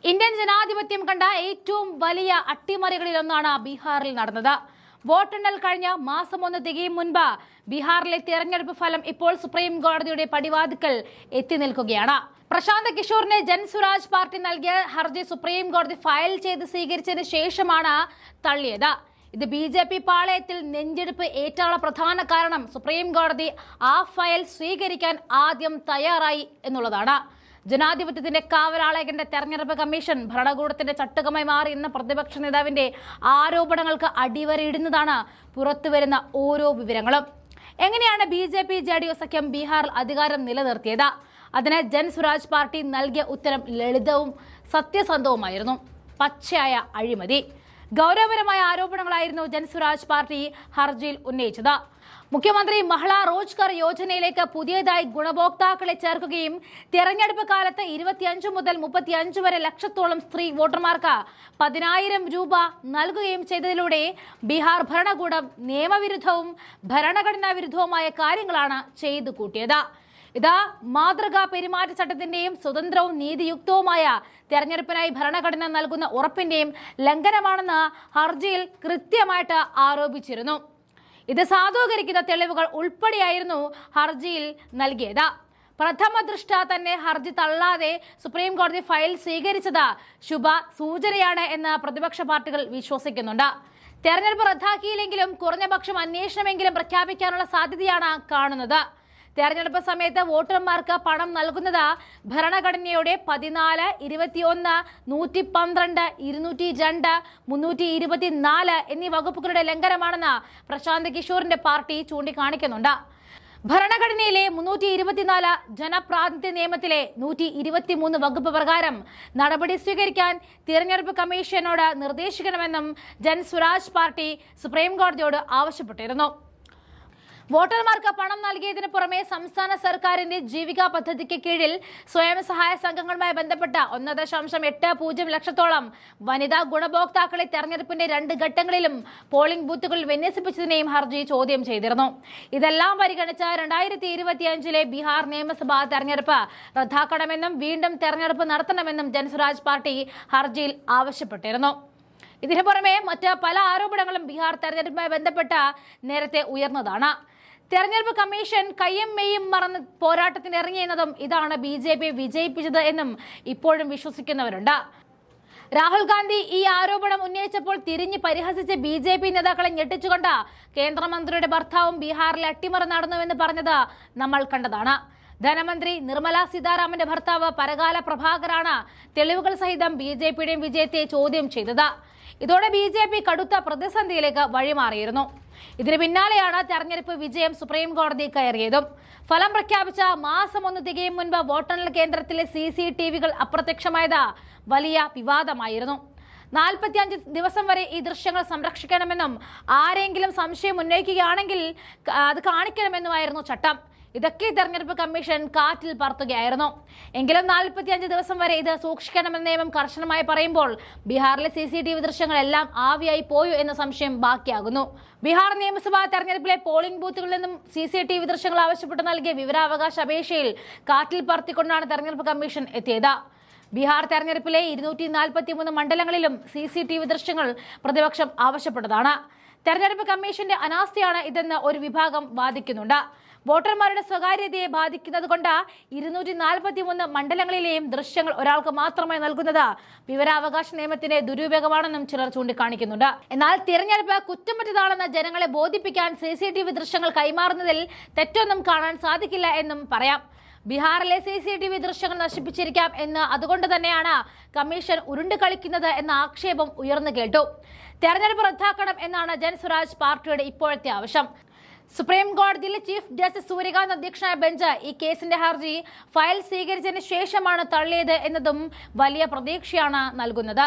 Indian ജനാധിപത്യം കണ്ട ഏറ്റവും വലിയ അട്ടിമറികളിലൊന്നാണ് ബീഹാറിൽ നടന്നത്. വോട്ടെണ്ണൽ കഴിഞ്ഞ മാസം 1 തികയും മുൻപ് ബീഹാറിലെ തെരഞ്ഞെടുപ്പ് ഫലം ഇപ്പോൾ സുപ്രീം കോടതിയുടെ പടിവാതിക്കൽ എത്തി നിൽക്കുകയാണ്. പ്രശാന്ത് കിഷോറിനെ ജൻസ്വരാജ് പാർട്ടി നൽകിയ ഹർജി സുപ്രീം കോടതി ഫയൽ ചെയ്ത് സ്വീകരിച്ചതിന് ശേഷമാണ് തള്ളിയത്. ഇത് BJP പാളയത്തിൽ നെഞ്ചെടുപ്പ് ഏറ്റാനുള്ള പ്രധാന കാരണം സുപ്രീം കോടതി ആ ഫയൽ സ്വീകരിക്കാൻ ആദ്യം തയ്യാറായി എന്നുള്ളതാണ്. ജനാധിപത്യത്തിന്റെ കാവലാളകന്റെ തെരഞ്ഞെടുപ്പ് കമ്മീഷൻ ഭരണകൂടത്തിന്റെ ചട്ടുകമായി മാറി എന്ന പ്രതിപക്ഷ നേതാവിന്റെ ആരോപണങ്ങൾക്ക് അടിവരയിടുന്നതാണ് പുറത്തുവരുന്ന ഓരോ വിവരങ്ങളും. എങ്ങനെയാണ് BJP JDU സഖ്യം ബീഹാറിൽ അധികാരം നിലനിർത്തിയത്? അതിന് ജൻസ്വരാജ് പാർട്ടി നൽകിയ ഉത്തരം ലളിതവും സത്യസന്ധവുമായിരുന്നു. പച്ചയായ അഴിമതി. ഗൗരവപരമായ ആരോപണങ്ങളായിരുന്നു ജൻസ്വരാജ് പാർട്ടി ഹർജിയിൽ ഉന്നയിച്ചത്. മുഖ്യമന്ത്രി മഹിളാ റോജ്ഗാർ യോജനയിലേക്ക് പുതിയതായി ഗുണഭോക്താക്കളെ ചേർക്കുകയും തെരഞ്ഞെടുപ്പ് കാലത്ത് 25 മുതൽ 35 വരെ ലക്ഷത്തോളം സ്ത്രീ വോട്ടർമാർക്ക് 10,000 രൂപ നൽകുകയും ചെയ്തതിലൂടെ ബീഹാർ ഭരണകൂടം നിയമവിരുദ്ധവും ഭരണഘടനാ വിരുദ്ധവുമായ കാര്യങ്ങളാണ് ചെയ്തു കൂട്ടിയത്. ഇത് മാതൃകാ പെരുമാറ്റച്ചട്ടത്തിന്റെയും സ്വതന്ത്രവും നീതിയുക്തവുമായ തെരഞ്ഞെടുപ്പിനായി ഭരണഘടന നൽകുന്ന ഉറപ്പിന്റെയും ലംഘനമാണെന്ന് ഹർജിയിൽ കൃത്യമായിട്ട് ആരോപിച്ചിരുന്നു. ഇത് സാധൂകരിക്കുന്ന തെളിവുകൾ ഉൾപ്പെടെയായിരുന്നു ഹർജിയിൽ നൽകിയത്. പ്രഥമ ദൃഷ്ട്യാ തന്നെ ഹർജി തള്ളാതെ സുപ്രീം കോടതി ഫയൽ സ്വീകരിച്ചത് ശുഭ സൂചനയാണ് എന്ന് പ്രതിപക്ഷ പാർട്ടികൾ വിശ്വസിക്കുന്നുണ്ട്. തെരഞ്ഞെടുപ്പ് റദ്ദാക്കിയില്ലെങ്കിലും കുറഞ്ഞപക്ഷം അന്വേഷണമെങ്കിലും പ്രഖ്യാപിക്കാനുള്ള സാധ്യതയാണ് കാണുന്നത്. തെരഞ്ഞെടുപ്പ് സമയത്ത് വോട്ടർമാർക്ക് പണം നൽകുന്നത് ഭരണഘടനയുടെ 14, 21, 112, 202, 324 എന്നീ വകുപ്പുകളുടെ ലംഘനമാണെന്ന് പ്രശാന്ത് കിഷോറിന്റെ പാർട്ടി ചൂണ്ടിക്കാണിക്കുന്നുണ്ട്. ഭരണഘടനയിലെ 324 ജനപ്രാതിനിധ്യ നിയമത്തിലെ 123 വകുപ്പ് പ്രകാരം നടപടി സ്വീകരിക്കാൻ തിരഞ്ഞെടുപ്പ് കമ്മീഷനോട് നിർദ്ദേശിക്കണമെന്നും ജൻസ്വരാജ് പാർട്ടി സുപ്രീം കോടതിയോട് ആവശ്യപ്പെട്ടിരുന്നു. വോട്ടർമാർക്ക് പണം നൽകിയതിനു പുറമെ സംസ്ഥാന സർക്കാരിന്റെ ജീവിക പദ്ധതിക്ക് കീഴിൽ സ്വയം സഹായ സംഘങ്ങളുമായി ബന്ധപ്പെട്ട 1.80 ലക്ഷത്തോളം വനിതാ ഗുണഭോക്താക്കളെ തെരഞ്ഞെടുപ്പിന്റെ 2 ഘട്ടങ്ങളിലും പോളിംഗ് ബൂത്തുകളിൽ വിന്യസിപ്പിച്ചതിനെയും ഹർജി ചോദ്യം ചെയ്തിരുന്നു. ഇതെല്ലാം പരിഗണിച്ച് 2025 ബീഹാർ നിയമസഭാ തെരഞ്ഞെടുപ്പ് റദ്ദാക്കണമെന്നും വീണ്ടും തെരഞ്ഞെടുപ്പ് നടത്തണമെന്നും ജൻസ്വരാജ് പാർട്ടി ഹർജിയിൽ ആവശ്യപ്പെട്ടിരുന്നു. ഇതിനു പുറമെ മറ്റ് പല ആരോപണങ്ങളും ബീഹാർ തെരഞ്ഞെടുപ്പുമായി ബന്ധപ്പെട്ട് നേരത്തെ ഉയർന്നതാണ്. തെരഞ്ഞെടുപ്പ് കമ്മീഷൻ കയ്യും മെയ്യും മറന്ന് പോരാട്ടത്തിന് ഇറങ്ങിയെന്നതും ഇതാണ് BJP വിജയിപ്പിച്ചത് എന്നും ഇപ്പോഴും വിശ്വസിക്കുന്നവരുണ്ട്. രാഹുൽ ഗാന്ധി ഈ ആരോപണം ഉന്നയിച്ചപ്പോൾ തിരിഞ്ഞ് പരിഹസിച്ച BJP നേതാക്കളെ ഞെട്ടിച്ചുകൊണ്ട് കേന്ദ്രമന്ത്രിയുടെ ഭർത്താവും ബീഹാറിലെ അട്ടിമറി നടന്നുവെന്ന് പറഞ്ഞത് നമ്മൾ കണ്ടതാണ്. ധനമന്ത്രി നിർമ്മല സീതാരാമന്റെ ഭർത്താവ് പരകാല പ്രഭാകറാണ് തെളിവുകൾ സഹിതം BJPയുടെയും വിജയത്തെ ചോദ്യം ചെയ്തത്. ഇതോടെ BJP കടുത്ത പ്രതിസന്ധിയിലേക്ക് വഴിമാറിയിരുന്നു. ഇതിന് പിന്നാലെയാണ് തെരഞ്ഞെടുപ്പ് വിജയം സുപ്രീം കോടതി കയറിയതും. ഫലം പ്രഖ്യാപിച്ച മാസം 1 തികയും മുൻപ് വോട്ടെണ്ണൽ കേന്ദ്രത്തിലെ CCTVകൾ അപ്രത്യക്ഷമായത് വലിയ വിവാദമായിരുന്നു. 45 ദിവസം വരെ ഈ ദൃശ്യങ്ങൾ സംരക്ഷിക്കണമെന്നും ആരെങ്കിലും സംശയം ഉന്നയിക്കുകയാണെങ്കിൽ അത് കാണിക്കണമെന്നുമായിരുന്നു ചട്ടം. ഇതൊക്കെ തെരഞ്ഞെടുപ്പ് കമ്മീഷൻ കാറ്റിൽ പറത്തുകയായിരുന്നു. എങ്കിലും 45 ദിവസം വരെ ഇത് സൂക്ഷിക്കണമെന്ന നിയമം കർശനമായി പറയുമ്പോൾ ബീഹാറിലെ CCTV ദൃശ്യങ്ങളെല്ലാം ആവിയായി പോയോ എന്ന സംശയം ബാക്കിയാകുന്നു. ബീഹാർ നിയമസഭാ തെരഞ്ഞെടുപ്പിലെ പോളിംഗ് ബൂത്തുകളിൽ നിന്നും CCTV ദൃശ്യങ്ങൾ ആവശ്യപ്പെട്ട് നൽകിയ വിവരാവകാശ അപേക്ഷയിൽ കാറ്റിൽ പറത്തിക്കൊണ്ടാണ് തെരഞ്ഞെടുപ്പ് കമ്മീഷൻ എത്തിയത്. ബീഹാർ തെരഞ്ഞെടുപ്പിലെ 243 മണ്ഡലങ്ങളിലും CCTV ദൃശ്യങ്ങൾ പ്രതിപക്ഷം ആവശ്യപ്പെട്ടതാണ്. തെരഞ്ഞെടുപ്പ് കമ്മീഷന്റെ അനാസ്ഥയാണ് ഇതെന്ന് ഒരു വിഭാഗം വാദിക്കുന്നുണ്ട്. വോട്ടർമാരുടെ സ്വകാര്യതയെ ബാധിക്കുന്നത് കൊണ്ട് 243 മണ്ഡലങ്ങളിലെയും ദൃശ്യങ്ങൾ ഒരാൾക്ക് മാത്രമായി നൽകുന്നത് വിവരാവകാശ നിയമത്തിന്റെ ദുരുപയോഗമാണെന്നും ചിലർ ചൂണ്ടിക്കാണിക്കുന്നുണ്ട്. എന്നാൽ തിരഞ്ഞെടുപ്പ് കുറ്റമറ്റതാണെന്ന് ജനങ്ങളെ ബോധിപ്പിക്കാൻ CCTV ദൃശ്യങ്ങൾ കൈമാറുന്നതിൽ തെറ്റൊന്നും കാണാൻ സാധിക്കില്ല എന്നും പറയാം. ബീഹാറിലെ CCTV ദൃശ്യങ്ങൾ നശിപ്പിച്ചിരിക്കാം എന്ന് അതുകൊണ്ട് തന്നെയാണ് കമ്മീഷൻ ഉരുണ്ട് കളിക്കുന്നത് എന്ന ആക്ഷേപം ഉയർന്നു കേട്ടു. തെരഞ്ഞെടുപ്പ് റദ്ദാക്കണം എന്നാണ് ജൻസ്വരാജ് പാർട്ടിയുടെ ഇപ്പോഴത്തെ ആവശ്യം. സുപ്രീം കോടതിയിലെ ചീഫ് ജസ്റ്റിസ് സൂര്യകാന്ത് അധ്യക്ഷനായ ബെഞ്ച് ഈ കേസിന്റെ ഹർജി ഫയൽ സ്വീകരിച്ചതിന് ശേഷമാണ് തള്ളിയത് എന്നതും വലിയ പ്രതീക്ഷയാണ് നൽകുന്നത്.